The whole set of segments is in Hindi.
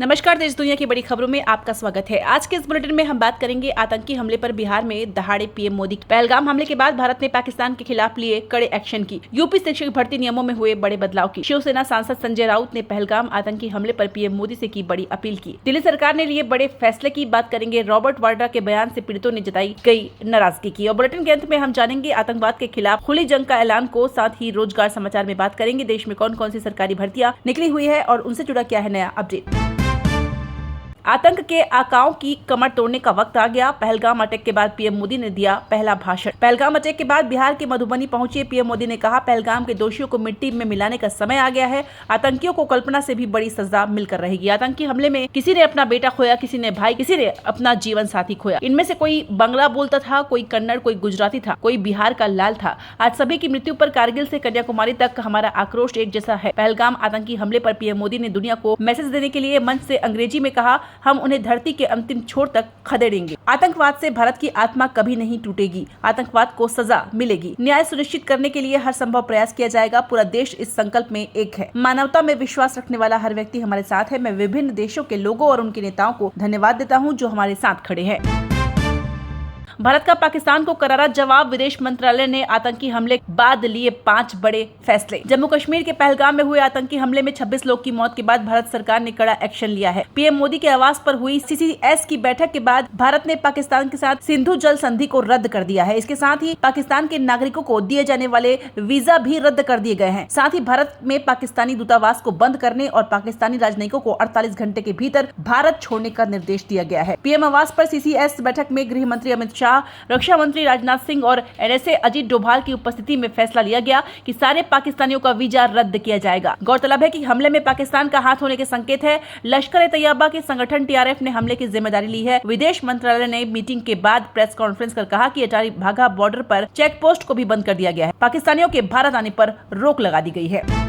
नमस्कार, देश दुनिया की बड़ी खबरों में आपका स्वागत है। आज के इस बुलेटिन में हम बात करेंगे आतंकी हमले पर बिहार में दहाड़े पीएम मोदी। पहलगाम हमले के बाद भारत ने पाकिस्तान के खिलाफ लिए कड़े एक्शन की। यूपी शिक्षक भर्ती नियमों में हुए बड़े बदलाव की। शिवसेना सांसद संजय राउत ने पहलगाम आतंकी हमले पर पीएम मोदी से की बड़ी अपील की। दिल्ली सरकार ने लिए बड़े फैसले की बात करेंगे। रॉबर्ट वाड्रा के बयान से पीड़ितों ने जताई गई नाराजगी की। और बुलेटिन के अंत में हम जानेंगे आतंकवाद के खिलाफ खुली जंग का ऐलान को, साथ ही रोजगार समाचार में बात करेंगे देश में कौन कौन सी सरकारी भर्तियां निकली हुई है और उनसे जुड़ा क्या है नया अपडेट। आतंक के आकाओं की कमर तोड़ने का वक्त आ गया। पहलगाम अटैक के बाद पीएम मोदी ने दिया पहला भाषण। पहलगाम अटैक के बाद बिहार के मधुबनी पहुंचे पीएम मोदी ने कहा, पहलगाम के दोषियों को मिट्टी में मिलाने का समय आ गया है। आतंकियों को कल्पना से भी बड़ी सजा मिलकर रहेगी। आतंकी हमले में किसी ने अपना बेटा खोया, किसी ने भाई, किसी ने अपना जीवन साथी खोया। इनमें से कोई बांग्ला बोलता था, कोई कन्नड़, कोई गुजराती था, कोई बिहार का लाल था। आज सभी की मृत्यु पर कारगिल से कन्याकुमारी तक हमारा आक्रोश एक जैसा है। पहलगाम आतंकी हमले पर पीएम मोदी ने दुनिया को मैसेज देने के लिए मंच से अंग्रेजी में कहा, हम उन्हें धरती के अंतिम छोर तक खदेड़ेंगे। आतंकवाद से भारत की आत्मा कभी नहीं टूटेगी। आतंकवाद को सजा मिलेगी। न्याय सुनिश्चित करने के लिए हर संभव प्रयास किया जाएगा। पूरा देश इस संकल्प में एक है। मानवता में विश्वास रखने वाला हर व्यक्ति हमारे साथ है। मैं विभिन्न देशों के लोगों और उनके नेताओं को धन्यवाद देता हूं जो हमारे साथ खड़े हैं। भारत का पाकिस्तान को करारा जवाब। विदेश मंत्रालय ने आतंकी हमले के बाद लिए 5 बड़े फैसले। जम्मू कश्मीर के पहलगाम में हुए आतंकी हमले में 26 लोग की मौत के बाद भारत सरकार ने कड़ा एक्शन लिया है। पीएम मोदी के आवास पर हुई सीसीएस की बैठक के बाद भारत ने पाकिस्तान के साथ सिंधु जल संधि को रद्द कर दिया है। इसके साथ ही पाकिस्तान के नागरिकों को दिए जाने वाले वीजा भी रद्द कर दिए गए हैं। साथ ही भारत में पाकिस्तानी दूतावास को बंद करने और पाकिस्तानी राजनयिकों को 48 घंटे के भीतर भारत छोड़ने का निर्देश दिया गया है। पीएम आवास पर सीसीएस बैठक में गृह मंत्री अमित शाह, रक्षा मंत्री राजनाथ सिंह और एनएसए अजीत डोभाल की उपस्थिति में फैसला लिया गया कि सारे पाकिस्तानियों का वीजा रद्द किया जाएगा। गौरतलब है कि हमले में पाकिस्तान का हाथ होने के संकेत है। लश्कर ए तैयबा के संगठन टीआरएफ ने हमले की जिम्मेदारी ली है। विदेश मंत्रालय ने मीटिंग के बाद प्रेस कॉन्फ्रेंस कर कहा कि अटारी वाघा बॉर्डर पर चेक पोस्ट को भी बंद कर दिया गया है। पाकिस्तानियों के भारत आने पर रोक लगा दी गई है।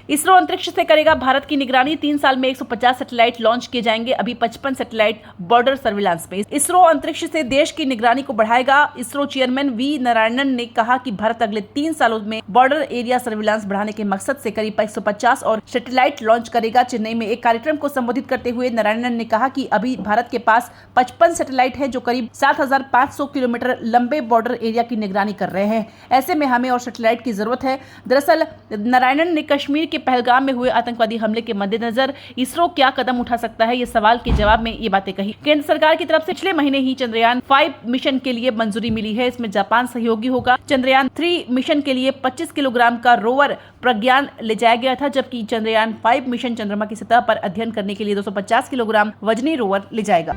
इसरो अंतरिक्ष से करेगा भारत की निगरानी। 3 साल में 150 सैटेलाइट लॉन्च किए जाएंगे। अभी 55 सैटेलाइट बॉर्डर सर्विलांस में। इसरो अंतरिक्ष से देश की निगरानी को बढ़ाएगा। इसरो चेयरमैन वी नारायणन ने कहा कि भारत अगले 3 सालों में बॉर्डर एरिया सर्विलांस बढ़ाने के मकसद से करीब 150 और सैटेलाइट लॉन्च करेगा। चेन्नई में एक कार्यक्रम को संबोधित करते हुए नारायणन ने कहा कि अभी भारत के पास 55 सैटेलाइट है जो करीब 7,500 किलोमीटर लंबे बॉर्डर एरिया की निगरानी कर रहे हैं। ऐसे में हमें और सैटेलाइट की जरूरत है। दरअसल नारायणन ने कश्मीर के पहलगाम में हुए आतंकवादी हमले के मद्देनजर इसरो क्या कदम उठा सकता है, ये सवाल के जवाब में ये बातें कही। केंद्र सरकार की तरफ से पिछले महीने ही चंद्रयान 5 मिशन के लिए मंजूरी मिली है। इसमें जापान सहयोगी होगा। चंद्रयान 3 मिशन के लिए 25 किलोग्राम का रोवर प्रज्ञान ले जाया गया था, जबकि चंद्रयान 5 मिशन चंद्रमा की सतह पर अध्ययन करने के लिए 250 किलोग्राम वजनी रोवर ले जाएगा।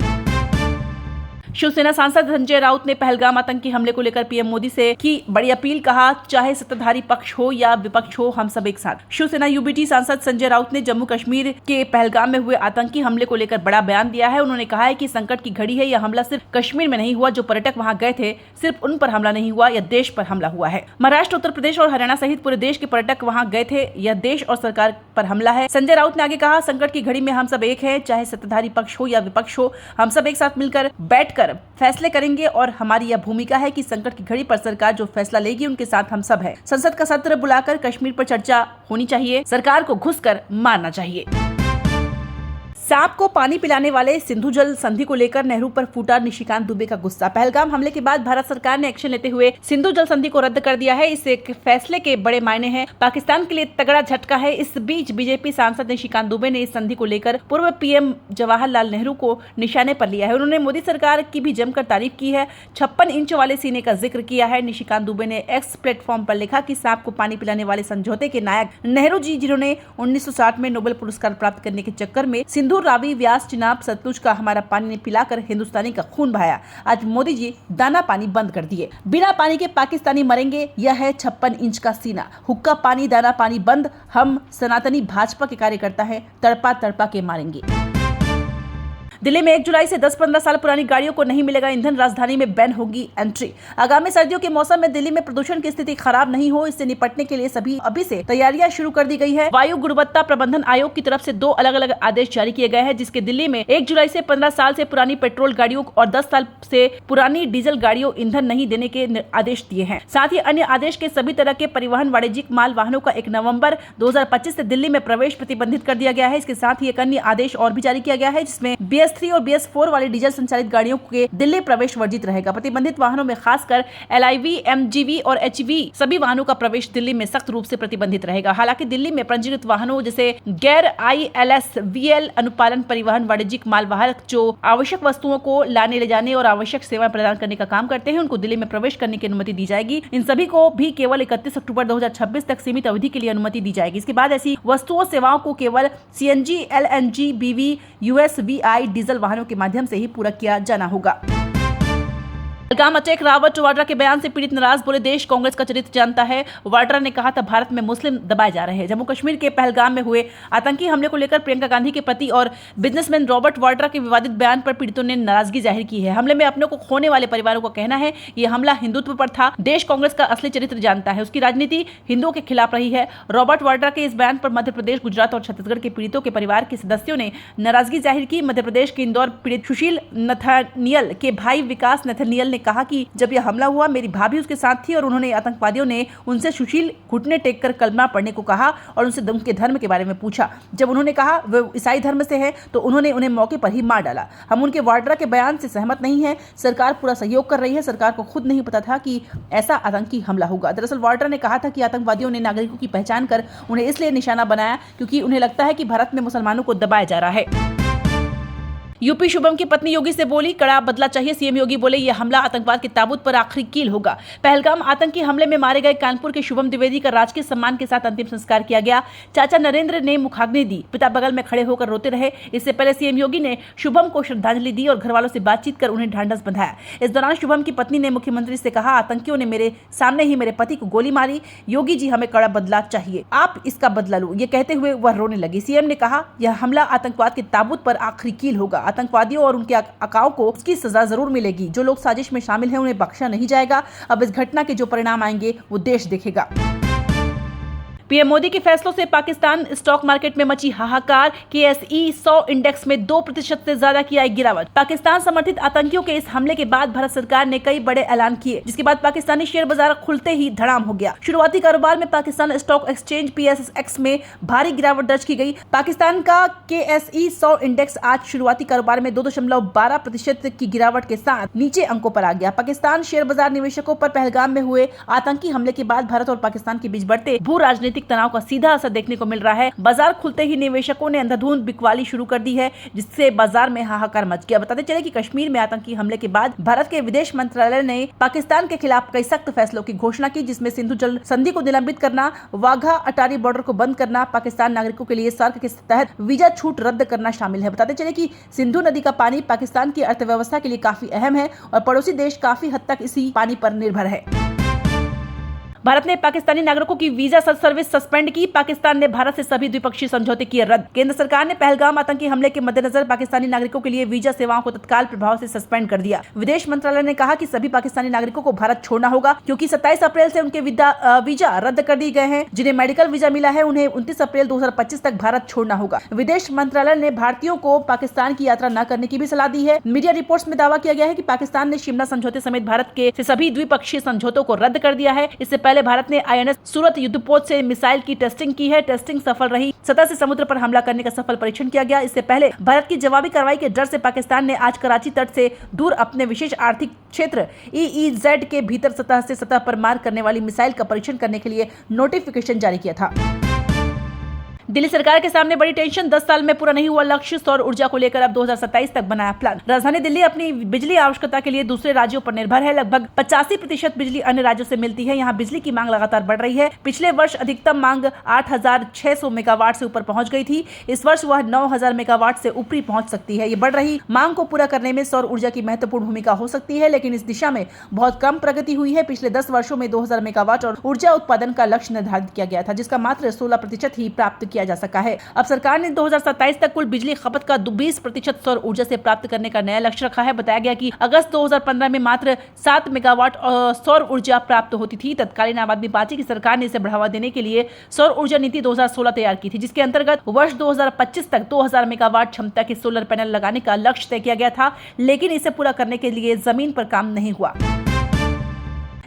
शिवसेना सांसद संजय राउत ने पहलगाम आतंकी हमले को लेकर पीएम मोदी से की बड़ी अपील। कहा, चाहे सत्ताधारी पक्ष हो या विपक्ष हो, हम सब एक साथ। शिवसेना यूबीटी सांसद संजय राउत ने जम्मू कश्मीर के पहलगाम में हुए आतंकी हमले को लेकर बड़ा बयान दिया है। उन्होंने कहा है कि संकट की घड़ी है। यह हमला सिर्फ कश्मीर में नहीं हुआ। जो पर्यटक वहां गए थे, सिर्फ उन पर हमला नहीं हुआ, यह देश पर हमला हुआ है। महाराष्ट्र, उत्तर प्रदेश और हरियाणा सहित पूरे देश के पर्यटक वहां गए थे। यह देश और सरकार पर हमला है। संजय राउत ने आगे कहा, संकट की घड़ी में हम सब एक है। चाहे सत्ताधारी पक्ष हो या विपक्ष हो, हम सब एक साथ मिलकर बैठकर फैसले करेंगे और हमारी यह भूमिका है कि संकट की घड़ी पर सरकार जो फैसला लेगी उनके साथ हम सब हैं। संसद का सत्र बुलाकर कश्मीर पर चर्चा होनी चाहिए। सरकार को घुसकर मारना चाहिए। सांप को पानी पिलाने वाले सिंधु जल संधि को लेकर नेहरू पर फूटा निशिकांत दुबे का गुस्सा। पहलगाम हमले के बाद भारत सरकार ने एक्शन लेते हुए सिंधु जल संधि को रद्द कर दिया है। इस एक फैसले के बड़े मायने हैं। पाकिस्तान के लिए तगड़ा झटका है। इस बीच बीजेपी सांसद निशिकांत दुबे ने इस संधि को लेकर पूर्व पीएम जवाहरलाल नेहरू को निशाने पर लिया है। उन्होंने मोदी सरकार की भी जमकर तारीफ की है। 56 इंच वाले सीने का जिक्र किया है। निशिकांत दुबे ने एक्स प्लेटफॉर्म पर लिखा कि सांप को पानी पिलाने वाले समझौते के नायक नेहरू जी, जिन्होंने 1960 में नोबेल पुरस्कार प्राप्त करने के चक्कर में सिंधु, रावी, व्यास, चिनाब, सतलुज का हमारा पानी ने पिलाकर हिंदुस्तानी का खून बहाया। आज मोदी जी दाना पानी बंद कर दिए। बिना पानी के पाकिस्तानी मरेंगे। यह है 56 इंच का सीना। हुक्का पानी, दाना पानी बंद। हम सनातनी भाजपा के कार्यकर्ता हैं। तड़पा तड़पा के मारेंगे। दिल्ली में 1 जुलाई से 10-15 साल पुरानी गाड़ियों को नहीं मिलेगा ईंधन, राजधानी में बैन होगी एंट्री। आगामी सर्दियों के मौसम में दिल्ली में प्रदूषण की स्थिति खराब नहीं हो, इससे निपटने के लिए अभी से तैयारियां शुरू कर दी गई है। वायु गुणवत्ता प्रबंधन आयोग की तरफ से 2 अलग-अलग आदेश जारी किए गए हैं, जिसके दिल्ली में 1 जुलाई से 15 साल से पुरानी पेट्रोल गाड़ियों और 10 साल से पुरानी डीजल गाड़ियों ईंधन नहीं देने के आदेश दिए हैं। साथ ही अन्य आदेश के सभी तरह के परिवहन वाणिज्यिक माल वाहनों का 1 नवंबर 2025 से दिल्ली में प्रवेश प्रतिबंधित कर दिया गया है। इसके साथ ही एक अन्य आदेश और भी जारी किया गया है, जिसमें BS3 और BS4 वाली डीजल संचालित गाड़ियों के दिल्ली प्रवेश वर्जित रहेगा। प्रतिबंधित वाहनों में खासकर LIV, MGV और HV सभी वाहनों का प्रवेश दिल्ली में सख्त रूप से प्रतिबंधित रहेगा। हालांकि दिल्ली में पंजीकृत वाहनों जैसे गैर ILS VL अनुपालन परिवहन वाणिज्यिक मालवाहक जो आवश्यक वस्तुओं को लाने ले जाने और आवश्यक सेवाएं प्रदान करने का काम करते हैं, उनको दिल्ली में प्रवेश करने की अनुमति दी जाएगी। इन सभी को भी केवल 31 अक्टूबर 2026 तक सीमित अवधि के लिए अनुमति दी जाएगी। इसके बाद ऐसी वस्तुओं सेवाओं को केवल CNG, LNG, BV, USVI diesel वाहनों के माध्यम से ही पूरा किया जाना होगा। पहलगाम अटैक, रॉबर्ट वाड्रा के बयान से पीड़ित नाराज, बोले देश कांग्रेस का चरित्र जानता है। वाड्रा ने कहा था भारत में मुस्लिम दबाए जा रहे हैं। जम्मू कश्मीर के पहलगाम में हुए आतंकी हमले को लेकर प्रियंका गांधी के पति और बिजनेसमैन रॉबर्ट वाड्रा के विवादित बयान पर पीड़ितों ने नाराजगी जाहिर की है। हमले में अपने को खोने वाले परिवारों का कहना है ये हमला हिंदुत्व पर था। देश कांग्रेस का असली चरित्र जानता है, उसकी राजनीति हिंदुओं के खिलाफ रही है। रॉबर्ट वाड्रा के इस बयान पर मध्य प्रदेश, गुजरात और छत्तीसगढ़ के पीड़ितों के परिवार के सदस्यों ने नाराजगी जाहिर की। मध्य प्रदेश के इंदौर पीड़ित सुशील नथानियल के भाई विकास नथानियल ने कहा कि जब हमला हुआ मेरी भाभी उसके साथ थी और उन्होंने आतंकवादियों ने उनसे सुशील घुटने टेक कर कलमा पढ़ने को कहा और उनसे उनके धर्म के बारे में पूछा। जब उन्होंने कहा वे ईसाई धर्म से हैं तो उन्होंने उन्हें मौके पर ही मार डाला। हम उनके वाड्रा के बयान से सहमत नहीं है। सरकार पूरा सहयोग कर रही है। सरकार को खुद नहीं पता था कि ऐसा आतंकी हमला होगा। दरअसल वाड्रा ने कहा था कि आतंकवादियों ने नागरिकों की पहचान कर उन्हें इसलिए निशाना बनाया क्योंकि उन्हें लगता है कि भारत में मुसलमानों को दबाया जा रहा है। यूपी शुभम की पत्नी योगी से बोली कड़ा बदला चाहिए। सीएम योगी बोले यह हमला आतंकवाद के ताबूत पर आखिरी कील होगा। पहलगाम आतंकी हमले में मारे गए कानपुर के शुभम द्विवेदी का राजकीय सम्मान के साथ अंतिम संस्कार किया गया। चाचा नरेंद्र ने मुखाग्नि दी, पिता बगल में खड़े होकर रोते रहे। इससे पहले सीएम योगी ने शुभम को श्रद्धांजलि दी और घर वालों से बातचीत कर उन्हें ढांढस बंधाया। इस दौरान शुभम की पत्नी ने मुख्यमंत्री से कहा आतंकियों ने मेरे सामने ही मेरे पति को गोली मारी, योगी जी हमें कड़ा बदला चाहिए, आप इसका बदला लो। ये कहते हुए वह रोने लगी। सीएम ने कहा यह हमला आतंकवाद के ताबूत पर आखिरी कील होगा। आतंकवादियों और के अकाओं को उसकी सजा जरूर मिलेगी। जो लोग साजिश में शामिल हैं उन्हें बख्शा नहीं जाएगा। अब इस घटना के जो परिणाम आएंगे वो देश देखेगा। पीएम मोदी के फैसलों से पाकिस्तान स्टॉक मार्केट में मची हाहाकार। KSE 100 इंडेक्स में 2% से ज्यादा की आई गिरावट। पाकिस्तान समर्थित आतंकियों के इस हमले के बाद भारत सरकार ने कई बड़े ऐलान किए, जिसके बाद पाकिस्तानी शेयर बाजार खुलते ही धड़ाम हो गया। शुरुआती कारोबार में पाकिस्तान स्टॉक एक्सचेंज PSX में भारी गिरावट दर्ज की गई। पाकिस्तान का KSE 100 इंडेक्स आज शुरुआती कारोबार में 2.12% की गिरावट के साथ नीचे अंकों पर आ गया। पाकिस्तान शेयर बाजार निवेशकों पर पहलगाम में हुए आतंकी हमले के बाद भारत और पाकिस्तान के बीच बढ़ते भू राजनीतिक तनाव का सीधा असर देखने को मिल रहा है। बाजार खुलते ही निवेशकों ने अंधाधुंध बिकवाली शुरू कर दी है, जिससे बाजार में हाहाकार मच गया। बताते चले कि कश्मीर में आतंकी हमले के बाद भारत के विदेश मंत्रालय ने पाकिस्तान के खिलाफ कई सख्त फैसलों की घोषणा की, जिसमें सिंधु जल संधि को निलंबित करना, वाघा अटारी बॉर्डर को बंद करना, पाकिस्तान नागरिकों के लिए सार्क के तहत वीजा छूट रद्द करना शामिल है। बताते चले कि सिंधु नदी का पानी पाकिस्तान की अर्थव्यवस्था के लिए काफी अहम है और पड़ोसी देश काफी हद तक इसी पानी पर निर्भर है। भारत ने पाकिस्तानी नागरिकों की वीजा सर्विस सस्पेंड की। पाकिस्तान ने भारत से सभी द्विपक्षीय समझौते किए रद्द। केंद्र सरकार ने पहलगाम आतंकी हमले के मद्देनजर पाकिस्तानी नागरिकों के लिए वीजा सेवाओं को तत्काल प्रभाव से सस्पेंड कर दिया। विदेश मंत्रालय ने कहा कि सभी पाकिस्तानी नागरिकों को भारत छोड़ना होगा, क्योंकि 27 अप्रैल से उनके वीजा रद्द कर दिए गए हैं। जिन्हें मेडिकल वीजा मिला है उन्हें 29 अप्रैल 2025 तक भारत छोड़ना होगा। विदेश मंत्रालय ने भारतीयों को पाकिस्तान की यात्रा न करने की भी सलाह दी है। मीडिया रिपोर्ट्स में दावा किया गया है कि पाकिस्तान ने शिमला समझौते समेत भारत के सभी द्विपक्षीय समझौतों को रद्द कर दिया है। इससे पहले भारत ने INS सूरत युद्धपोत से मिसाइल की टेस्टिंग की है। टेस्टिंग सफल रही। सतह से समुद्र पर हमला करने का सफल परीक्षण किया गया। इससे पहले भारत की जवाबी कार्रवाई के डर से पाकिस्तान ने आज कराची तट से दूर अपने विशेष आर्थिक क्षेत्र EEZ के भीतर सतह से सतह पर मार करने वाली मिसाइल का परीक्षण करने के लिए नोटिफिकेशन जारी किया था। दिल्ली सरकार के सामने बड़ी टेंशन। 10 साल में पूरा नहीं हुआ लक्ष्य। सौर ऊर्जा को लेकर अब 2027 तक बनाया प्लान। राजधानी दिल्ली अपनी बिजली आवश्यकता के लिए दूसरे राज्यों पर निर्भर है। लगभग 85% बिजली अन्य राज्यों से मिलती है। यहाँ बिजली की मांग लगातार बढ़ रही है। पिछले वर्ष अधिकतम मांग 8,600 मेगावाट से ऊपर पहुंच गई थी। इस वर्ष वह 9,000 मेगावाट से ऊपरी पहुंच सकती है। ये बढ़ रही मांग को पूरा करने में सौर ऊर्जा की महत्वपूर्ण भूमिका हो सकती है, लेकिन इस दिशा में बहुत कम प्रगति हुई है। पिछले 10 वर्षों में 2,000 मेगावाट और ऊर्जा उत्पादन का लक्ष्य निर्धारित किया गया था, जिसका मात्र 16% ही प्राप्त किया किया जा सका है। अब सरकार ने 2027 तक कुल बिजली खपत का 20% सौर ऊर्जा से प्राप्त करने का नया लक्ष्य रखा है। बताया गया कि अगस्त 2015 में मात्र 7 मेगावाट सौर ऊर्जा प्राप्त होती थी। तत्कालीन आम आदमी पार्टी की सरकार ने इसे बढ़ावा देने के लिए सौर ऊर्जा नीति 2016 तैयार की थी, जिसके अंतर्गत वर्ष 2025 तक 2000 मेगावाट क्षमता के सोलर पैनल लगाने का लक्ष्य तय किया गया था, लेकिन इसे पूरा करने के लिए जमीन पर काम नहीं हुआ।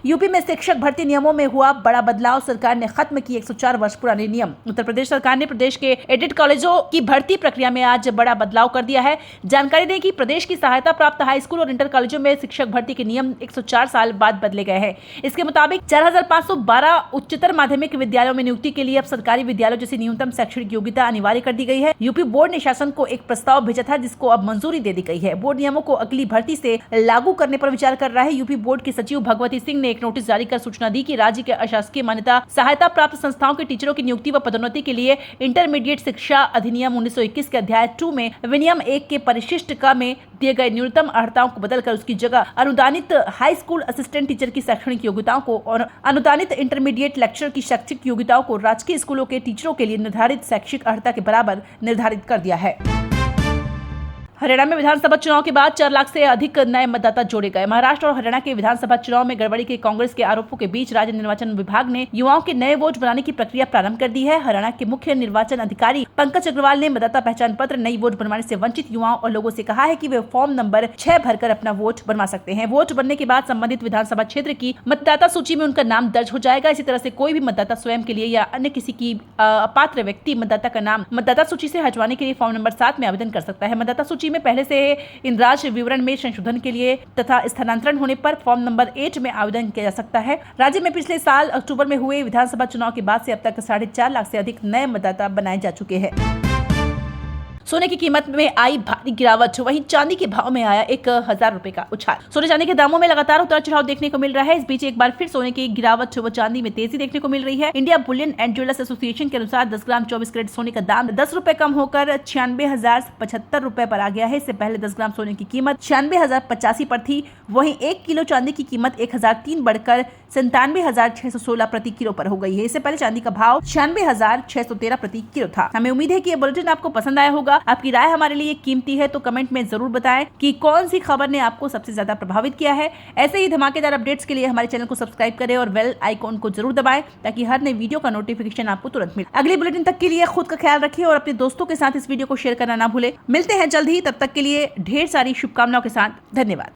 यूपी में शिक्षक भर्ती नियमों में हुआ बड़ा बदलाव, सरकार ने खत्म किए 104 वर्ष पुराने नियम। उत्तर प्रदेश सरकार ने प्रदेश के एडेड कॉलेजों की भर्ती प्रक्रिया में आज बड़ा बदलाव कर दिया है। जानकारी दें कि प्रदेश की सहायता प्राप्त हाई स्कूल और इंटर कॉलेजों में शिक्षक भर्ती के नियम 104 साल बाद बदले गए हैं। इसके मुताबिक 4512 उच्चतर माध्यमिक विद्यालयों में नियुक्ति के लिए अब सरकारी विद्यालयों जैसी न्यूनतम शैक्षणिक योग्यता अनिवार्य कर दी गई है। यूपी बोर्ड ने शासन को एक प्रस्ताव भेजा था, जिसको अब मंजूरी दे दी गई है। बोर्ड नियमों को अगली भर्ती से लागू करने पर विचार कर रहा है। यूपी बोर्ड के सचिव भगवती सिंह ने एक नोटिस जारी कर सूचना दी कि राज्य के अशासकीय मान्यता सहायता प्राप्त संस्थाओं के टीचरों की नियुक्ति व पदोन्नति के लिए इंटरमीडिएट शिक्षा अधिनियम 1921 के अध्याय 2 में विनियम 1 के परिशिष्ट क में दिए गए न्यूनतम अर्हताओं को बदलकर उसकी जगह अनुदानित हाई स्कूल असिस्टेंट टीचर की शैक्षणिक योग्यताओं को और अनुदानित इंटरमीडिएट लेक्चर की शैक्षिक योग्यताओं को राजकीय स्कूलों के टीचरों के लिए निर्धारित शैक्षिक अर्हता के बराबर निर्धारित कर दिया है। हरियाणा में विधानसभा चुनाव के बाद 4 लाख से अधिक नए मतदाता जोड़े गए। महाराष्ट्र और हरियाणा के विधानसभा चुनाव में गड़बड़ी के कांग्रेस के आरोपों के बीच राज्य निर्वाचन विभाग ने युवाओं के नए वोट बनाने की प्रक्रिया प्रारंभ कर दी है। हरियाणा के मुख्य निर्वाचन अधिकारी पंकज अग्रवाल ने मतदाता पहचान पत्र नई वोट बनवाने से वंचित युवाओं और लोगों से कहा है कि वे फॉर्म नंबर 6 भरकर अपना वोट बनवा सकते हैं। वोट बनने के बाद संबंधित विधानसभा क्षेत्र की मतदाता सूची में उनका नाम दर्ज हो जाएगा। इसी तरह से कोई भी मतदाता स्वयं के लिए या अन्य किसी की अपात्र व्यक्ति मतदाता का नाम मतदाता सूची से हटवाने के लिए फॉर्म नंबर 7 में आवेदन कर सकता है। मतदाता सूची में पहले से इंद्राज विवरण में संशोधन के लिए तथा स्थानांतरण होने पर फॉर्म नंबर 8 में आवेदन किया जा सकता है। राज्य में पिछले साल अक्टूबर में हुए विधानसभा चुनाव के बाद से अब तक 4.5 लाख से अधिक नए मतदाता बनाए जा चुके हैं। सोने की कीमत में आई भारी गिरावट, वहीं चांदी के भाव में आया 1000 रुपए का उछाल। सोने चांदी के दामों में लगातार उतार चढ़ाव देखने को मिल रहा है। इस बीच एक बार फिर सोने की गिरावट व चांदी में तेजी देखने को मिल रही है। India Boolean and jewellers association के अनुसार 10 ग्राम 24 कैरेट सोने का दाम 10 रुपए कम होकर 96,075 रुपए पर आ गया है। इससे पहले 10 ग्राम सोने की कीमत 96,085 पर थी। वहीं 1 किलो चांदी की कीमत 1003 बढ़कर 97,616 प्रति किलो पर हो गई है। इससे पहले चांदी का भाव 96,613 प्रति किलो था। हमें उम्मीद है कि ये बुलेटिन आपको पसंद आया होगा। आपकी राय हमारे लिए कीमती है, तो कमेंट में जरूर बताएं कि कौन सी खबर ने आपको सबसे ज्यादा प्रभावित किया है। ऐसे ही धमाकेदार अपडेट्स के लिए हमारे चैनल को सब्सक्राइब करें और बेल आइकॉन को जरूर दबाएं, ताकि हर नई वीडियो का नोटिफिकेशन आपको तुरंत मिले। अगली बुलेटिन तक के लिए खुद का ख्याल रखें और अपने दोस्तों के साथ इस वीडियो को शेयर करना ना भूलें। मिलते हैं जल्द ही, तब तक के लिए ढेर सारी शुभकामनाओं के साथ। धन्यवाद।